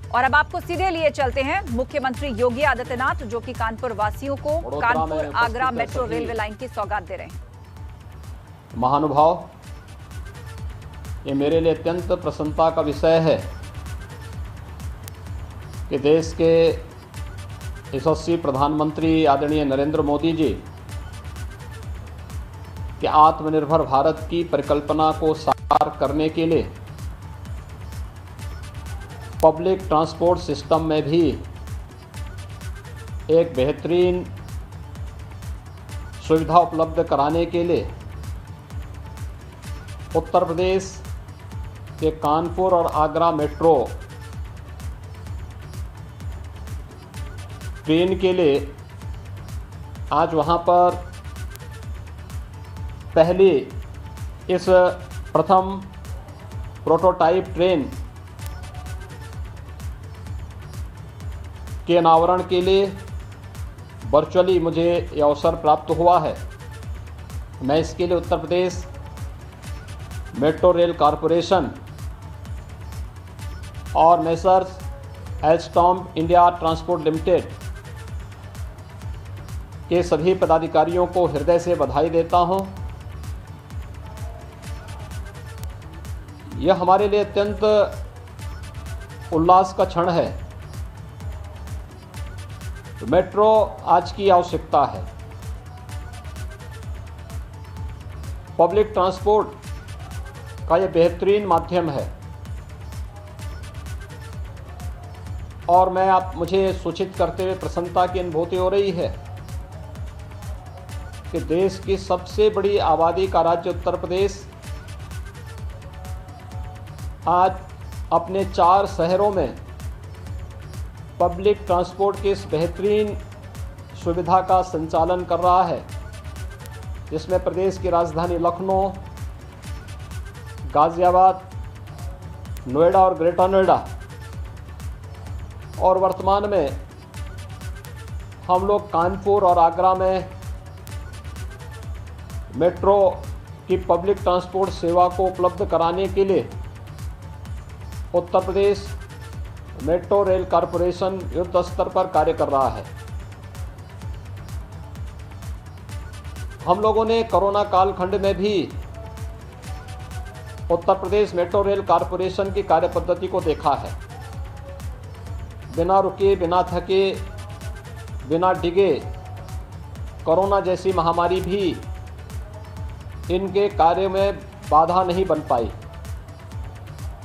और अब आपको सीधे लिए चलते हैं मुख्यमंत्री योगी आदित्यनाथ, जो कि कानपुर वासियों को Kanpur Agra metro railway line की सौगात दे रहे हैं। महानुभाव, ये मेरे लिए अत्यंत प्रसन्नता का विषय है कि देश के यशस्वी प्रधानमंत्री आदरणीय नरेंद्र मोदी जी कि आत्मनिर्भर भारत की परिकल्पना को साकार करने के लिए पब्लिक ट्रांसपोर्ट सिस्टम में भी एक बेहतरीन सुविधा उपलब्ध कराने के लिए उत्तर प्रदेश के कानपुर और आगरा मेट्रो ट्रेन के लिए आज वहाँ पर पहली इस प्रथम प्रोटोटाइप ट्रेन के अनावरण के लिए वर्चुअली मुझे ये अवसर प्राप्त हुआ है। मैं इसके लिए Uttar Pradesh metro rail corporation और messrs Alstom India transport limited के सभी पदाधिकारियों को हृदय से बधाई देता हूं। यह हमारे लिए अत्यंत उल्लास का क्षण है। मेट्रो आज की आवश्यकता है। पब्लिक ट्रांसपोर्ट का यह बेहतरीन माध्यम है और मुझे सूचित करते हुए प्रसन्नता की अनुभूति हो रही है कि देश की सबसे बड़ी आबादी का राज्य उत्तर प्रदेश आज अपने 4 शहरों में पब्लिक ट्रांसपोर्ट की इस बेहतरीन सुविधा का संचालन कर रहा है, जिसमें प्रदेश की राजधानी लखनऊ, गाजियाबाद, नोएडा और ग्रेटर नोएडा और वर्तमान में हम लोग कानपुर और आगरा में मेट्रो की पब्लिक ट्रांसपोर्ट सेवा को उपलब्ध कराने के लिए Uttar Pradesh metro rail corporation युद्ध स्तर पर कार्य कर रहा है। हम लोगों ने कोरोना कालखंड में भी Uttar Pradesh metro rail corporation की कार्य पद्धति को देखा है। बिना रुके, बिना थके, बिना डिगे कोरोना जैसी महामारी भी इनके कार्य में बाधा नहीं बन पाई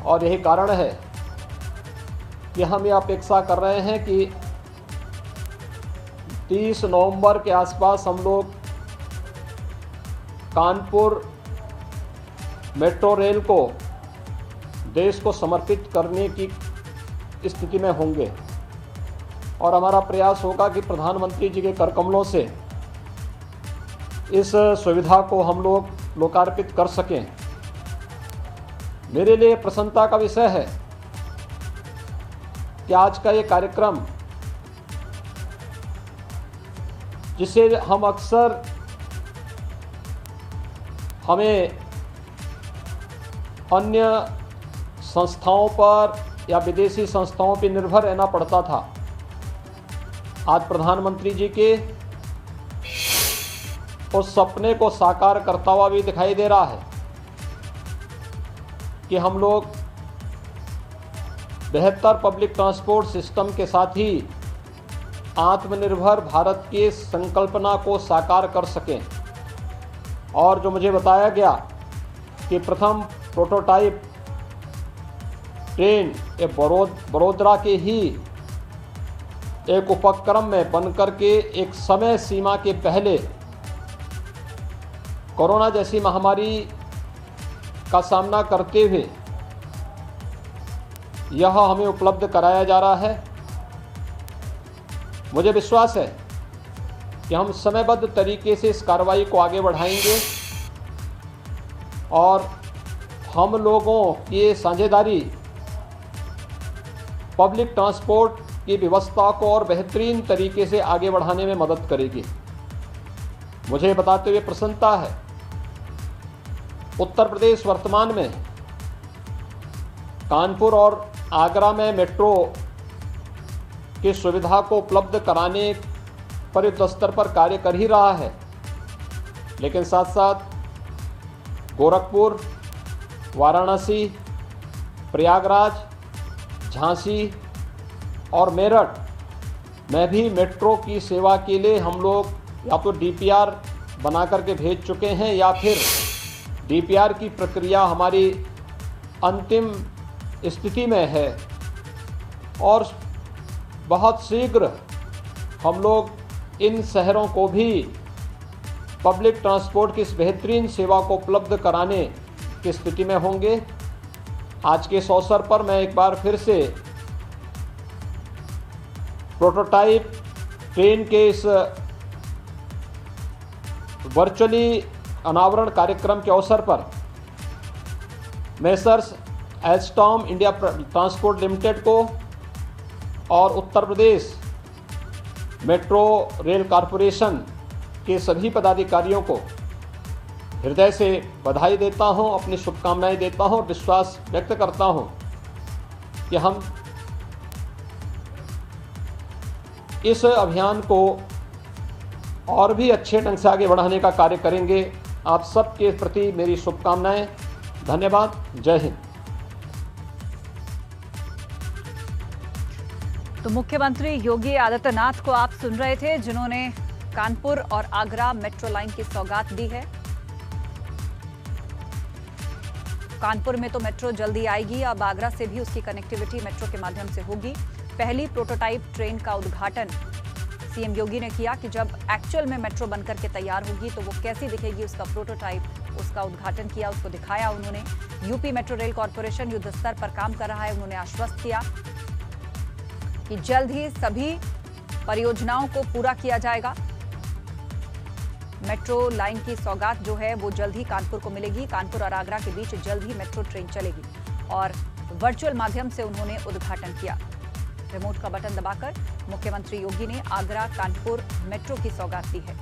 और यही कारण है कि हम ये अपेक्षा कर रहे हैं कि 30 नवंबर के आसपास हम लोग कानपुर मेट्रो रेल को देश को समर्पित करने की स्थिति में होंगे और हमारा प्रयास होगा कि प्रधानमंत्री जी के करकमलों से इस सुविधा को हम लोग लोकार्पित कर सकें। मेरे लिए प्रसन्नता का विषय है कि आज का ये कार्यक्रम, जिसे हम अक्सर हमें अन्य संस्थाओं पर या विदेशी संस्थाओं पर निर्भर रहना पड़ता था, आज प्रधानमंत्री जी के उस सपने को साकार करता हुआ भी दिखाई दे रहा है कि हम लोग बेहतर पब्लिक ट्रांसपोर्ट सिस्टम के साथ ही आत्मनिर्भर भारत की संकल्पना को साकार कर सकें। और जो मुझे बताया गया कि प्रथम प्रोटोटाइप ट्रेन ये बड़ोदरा के ही एक उपक्रम में बनकर के एक समय सीमा के पहले कोरोना जैसी महामारी का सामना करते हुए यह हमें उपलब्ध कराया जा रहा है। मुझे विश्वास है कि हम समयबद्ध तरीके से इस कार्रवाई को आगे बढ़ाएंगे और हम लोगों की साझेदारी पब्लिक ट्रांसपोर्ट की व्यवस्था को और बेहतरीन तरीके से आगे बढ़ाने में मदद करेगी। मुझे बताते हुए प्रसन्नता है, उत्तर प्रदेश वर्तमान में कानपुर और आगरा में मेट्रो की सुविधा को उपलब्ध कराने पर युद्ध स्तर पर कार्य कर ही रहा है, लेकिन साथ साथ गोरखपुर, वाराणसी, प्रयागराज, झांसी और मेरठ में भी मेट्रो की सेवा के लिए हम लोग या तो डीपीआर बना करके भेज चुके हैं या फिर डीपीआर की प्रक्रिया हमारी अंतिम स्थिति में है और बहुत शीघ्र हम लोग इन शहरों को भी पब्लिक ट्रांसपोर्ट की इस बेहतरीन सेवा को उपलब्ध कराने की स्थिति में होंगे। आज के इस अवसर पर मैं एक बार फिर से प्रोटोटाइप ट्रेन के इस वर्चुअली अनावरण कार्यक्रम के अवसर पर messrs Alstom India transport limited को और Uttar Pradesh metro rail corporation के सभी पदाधिकारियों को हृदय से बधाई देता हूं, अपनी शुभकामनाएं देता हूं और विश्वास व्यक्त करता हूं कि हम इस अभियान को और भी अच्छे ढंग से आगे बढ़ाने का कार्य करेंगे। आप सबके प्रति मेरी शुभकामनाएं। धन्यवाद। जय हिंद। तो मुख्यमंत्री योगी आदित्यनाथ को आप सुन रहे थे, जिन्होंने कानपुर और आगरा मेट्रो लाइन की सौगात दी है। कानपुर में तो मेट्रो जल्दी आएगी, अब आगरा से भी उसकी कनेक्टिविटी मेट्रो के माध्यम से होगी। पहली प्रोटोटाइप ट्रेन का उद्घाटन सीएम योगी ने किया कि जब एक्चुअल में मेट्रो बनकर के तैयार होगी तो वो कैसी दिखेगी, उसका प्रोटोटाइप, उसका उद्घाटन किया, उसको दिखाया उन्होंने। यूपी मेट्रो रेल कॉरपोरेशन युद्ध स्तर पर काम कर रहा है। उन्होंने आश्वस्त किया कि जल्द ही सभी परियोजनाओं को पूरा किया जाएगा। मेट्रो लाइन की सौगात जो है वो जल्द ही कानपुर को मिलेगी। कानपुर और आगरा के बीच जल्द ही मेट्रो ट्रेन चलेगी और वर्चुअल माध्यम से उन्होंने उद्घाटन किया। रिमोट का बटन दबाकर मुख्यमंत्री योगी ने आगरा कानपुर मेट्रो की सौगात दी है।